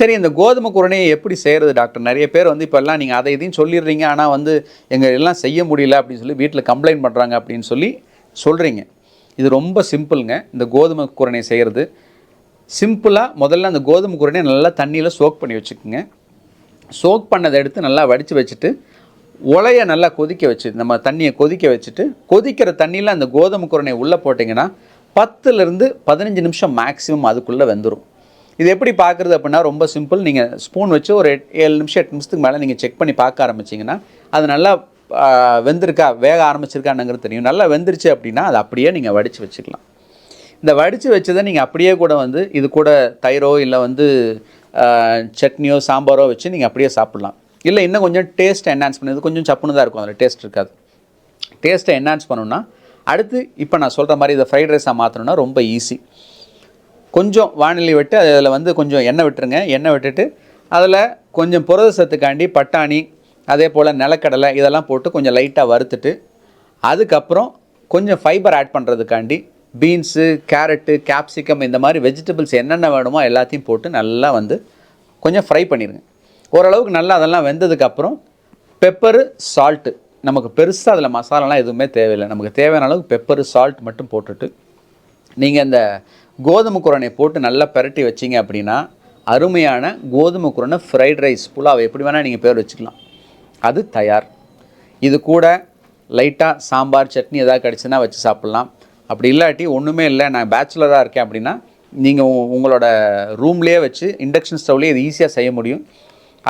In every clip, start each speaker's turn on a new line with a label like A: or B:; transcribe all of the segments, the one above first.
A: சரி, இந்த கோதுமை குருணையை எப்படி செய்கிறது டாக்டர்? நிறைய பேர் வந்து இப்போல்லாம் நீங்கள் அதை இதையும் சொல்லிடுறீங்க, ஆனால் வந்து எங்கள் எல்லாம் செய்ய முடியல அப்படின்னு சொல்லி வீட்டில் கம்ப்ளைண்ட் பண்ணுறாங்க அப்படின்னு சொல்லி சொல்கிறீங்க. இது ரொம்ப சிம்பிளுங்க. இந்த கோதுமை குருணை செய்கிறது சிம்பிளாக முதல்ல அந்த கோதுமை குருணையை நல்லா தண்ணியில் சோக் பண்ணி வச்சுக்கோங்க. சோக் பண்ணதை எடுத்து நல்லா வடித்து வச்சுட்டு உலையை நல்லா கொதிக்க வச்சு நம்ம தண்ணியை கொதிக்க வச்சுட்டு கொதிக்கிற தண்ணியில் அந்த கோதுமை குருணையை உள்ளே போட்டிங்கன்னா 10லேருந்து 15 நிமிஷம் மேக்ஸிமம் அதுக்குள்ளே வெந்துடும். இது எப்படி பார்க்குறது அப்படின்னா ரொம்ப சிம்பிள். நீங்கள் ஸ்பூன் வச்சு ஒரு 7 நிமிஷம் 8 நிமிஷத்துக்கு மேலே நீங்கள் செக் பண்ணி பார்க்க ஆரம்பிச்சிங்கன்னா அது நல்லா வெந்திருக்கா வேக ஆரம்பிச்சிருக்கானுங்கிறது தெரியும். நல்லா வெந்துருச்சு அப்படின்னா அதை அப்படியே நீங்கள் வடித்து வச்சுக்கலாம். இந்த வடித்து வச்சதை நீங்கள் அப்படியே கூட வந்து இது கூட தயிரோ இல்லை வந்து சட்னியோ சாம்பாரோ வச்சு நீங்கள் அப்படியே சாப்பிட்லாம். இல்லை இன்னும் கொஞ்சம் டேஸ்ட்டை என்ஹான்ஸ் பண்ணுறது கொஞ்சம் சப்புன்னு தான் இருக்கும், அதில் டேஸ்ட் இருக்காது. டேஸ்ட்டை என்ஹான்ஸ் பண்ணணுன்னா அடுத்து இப்போ நான் சொல்கிற மாதிரி இதை ஃப்ரைட் ரைஸாக மாற்றணுன்னா ரொம்ப ஈஸி. கொஞ்சம் வானிலை விட்டு அதில் வந்து கொஞ்சம் எண்ணெய் விட்டுருங்க. எண்ணெய் விட்டுட்டு அதில் கொஞ்சம் புரத சத்துக்காண்டி பட்டாணி அதே போல் நிலக்கடலை இதெல்லாம் போட்டு கொஞ்சம் லைட்டாக வறுத்துட்டு அதுக்கப்புறம் கொஞ்சம் ஃபைபர் ஆட் பண்ணுறதுக்காண்டி பீன்ஸு, கேரட்டு, கேப்சிகம் இந்த மாதிரி வெஜிடபிள்ஸ் என்னென்ன வேணுமோ எல்லாத்தையும் போட்டு நல்லா வந்து கொஞ்சம் ஃப்ரை பண்ணிடுங்க. ஓரளவுக்கு நல்லா அதெல்லாம் வெந்ததுக்கப்புறம் பெப்பரு, சால்ட்டு, நமக்கு பெருசாக அதில் மசாலாலாம் எதுவுமே தேவையில்லை. நமக்கு தேவையான அளவுக்கு பெப்பரு, சால்ட் மட்டும் போட்டுட்டு நீங்கள் இந்த கோதுமை குருணையை போட்டு நல்லா பெரட்டி வச்சிங்க அப்படின்னா அருமையான கோதுமை குருணை ஃப்ரைட் ரைஸ், புலாவ் எப்படி வேணால் நீங்கள் பேர் வச்சுக்கலாம், அது தயார். இது கூட லைட்டாக சாம்பார் சட்னி எதாவது கிடச்சுன்னா வச்சு சாப்பிட்லாம். அப்படி இல்லாட்டி ஒன்றுமே இல்லை நான் பேச்சுலராக இருக்கேன் அப்படின்னா நீங்கள் உங்களோட ரூம்லேயே வச்சு இண்டக்ஷன் ஸ்டவ்லேயே இது ஈஸியாக செய்ய முடியும்.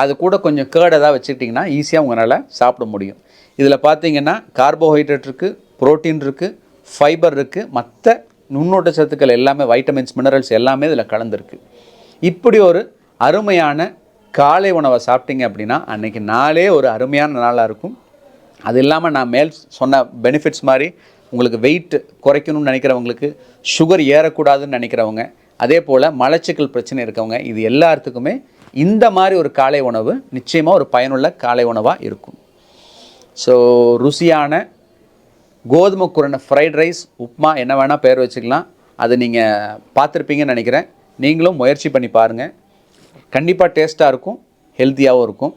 A: அது கூட கொஞ்சம் கேர்டு எதாவது வச்சுக்கிட்டிங்கன்னா ஈஸியாக உங்களால் சாப்பிட முடியும். இதில் பார்த்தீங்கன்னா கார்போஹைட்ரேட் இருக்குது, ப்ரோட்டீன் இருக்குது, ஃபைபர் இருக்குது, மற்ற நுண்ணூட்ட சத்துக்கள் எல்லாமே வைட்டமின்ஸ், மினரல்ஸ் எல்லாமே இதில் கலந்துருக்கு. இப்படி ஒரு அருமையான காலை உணவை சாப்பிட்டீங்க அப்படின்னா அன்றைக்கி நாளே ஒரு அருமையான நாளாக இருக்கும். அது இல்லாமல் நான் மேல் சொன்ன பெனிஃபிட்ஸ் மாதிரி உங்களுக்கு வெயிட் குறைக்கணும்னு நினைக்கிறவங்களுக்கு, சுகர் ஏறக்கூடாதுன்னு நினைக்கிறவங்க, அதே போல் மலச்சிக்கல் பிரச்சனை இருக்கவங்க, இது எல்லாத்துக்குமே இந்த மாதிரி ஒரு காலை உணவு நிச்சயமாக ஒரு பயனுள்ள காலை உணவாக இருக்கும். ஸோ ருசியான கோதுமை குருணை ஃப்ரைட் ரைஸ், உப்மா என்ன வேணால் பேர் வச்சுக்கலாம். அது நீங்கள் பார்த்துருப்பீங்கன்னு நினைக்கிறேன். நீங்களும் முயற்சி பண்ணி பாருங்கள். கண்டிப்பாக டேஸ்ட்டாக இருக்கும், ஹெல்த்தியாகவும் இருக்கும்.